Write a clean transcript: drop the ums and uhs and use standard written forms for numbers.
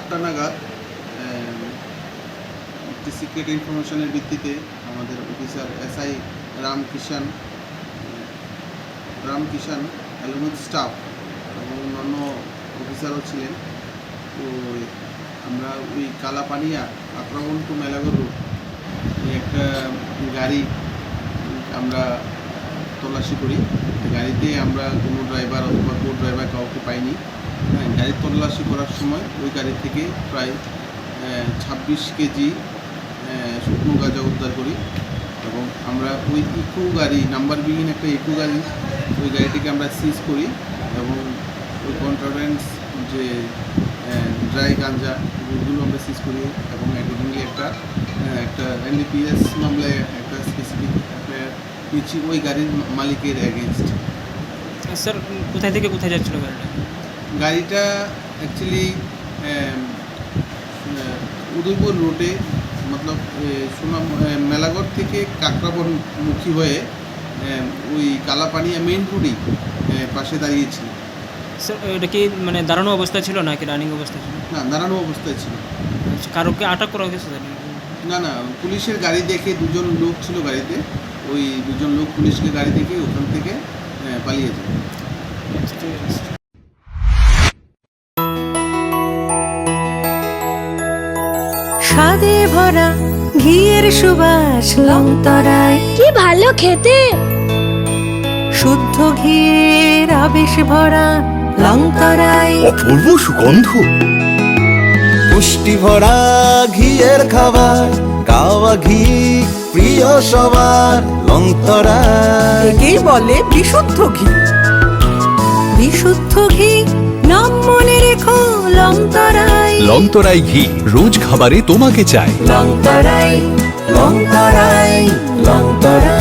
8টা নাগাদ একটি সিক্রেট ইনফরমেশনের ভিত্তিতে আমাদের অফিসার এসআই রামকিষান অ্যালুমিন স্টাফ এবং অন্যান্য অফিসারও ছিলেন। তো আমরা ওই কালাপানিয়া আক্রমণ টু মেলাগড় রোড একটা গাড়ি আমরা তল্লাশি করি। গাড়িতে আমরা কোনো ড্রাইভার অথবা কো ড্রাইভার কাউকে পাইনি। গাড়ি তল্লাশি করার সময় ওই গাড়ি থেকে প্রায় 26 কেজি শুকনো গাঁজা উদ্ধার করি এবং আমরা ওই ইকো গাড়ি নাম্বারবিহীন একটা ইকো গাড়ি ওই গাড়িটিকে আমরা সিজ করি এবং ওই কন্ট্রাব্যান্ড যে ড্রাই গাঁজা ওইগুলো আমরা সিজ করি এবং অ্যাকর্ডিংলি একটা এনডিপিএস মামলায় একটা স্পেসিফিক নিচ্ছি ওই গাড়ির মালিকের অ্যাগেনস্ট। স্যার কোথায় থেকে কোথায় যাচ্ছিল গাড়িটা অ্যাকচুয়ালি উদয়পুর রোডে মতলব মেলাগড় থেকে কাকরাবনমুখী হয়ে ওই কালাপানিয়া মেইন রোডেই পাশে দাঁড়িয়েছিল। স্যার এটা কি মানে দাঁড়ানো অবস্থায় ছিল নাকি রানিং অবস্থায় ছিল? না, দাঁড়ানো অবস্থায় ছিল। কারোকে আটক করা হয়েছে স্যার? না, পুলিশের গাড়ি দেখে দুজন লোক ছিল গাড়িতে, ওই দুজন লোক পুলিশকে গাড়ি দেখে ওখান থেকে পালিয়ে যায়। স্বাদে ভরা ঘিয়ের সুবাস লংতরায়, কি ভালো খেতে। শুদ্ধ ঘিয়ের আবেশ ভরা লংতরায়, অপূর্ব সুগন্ধ, পুষ্টি ভরা ঘিয়ের খাবার, কাওয়া ঘি প্রিয় সবার লংতরায়। একেই বলে বিশুদ্ধ ঘি। বিশুদ্ধ ঘি নাম মনে রেখো লংতরায়। লংতরাই ঘি রোজ খাবারে তোমাকে চাই। লংতরায়, লংতরায়, লংতরায়।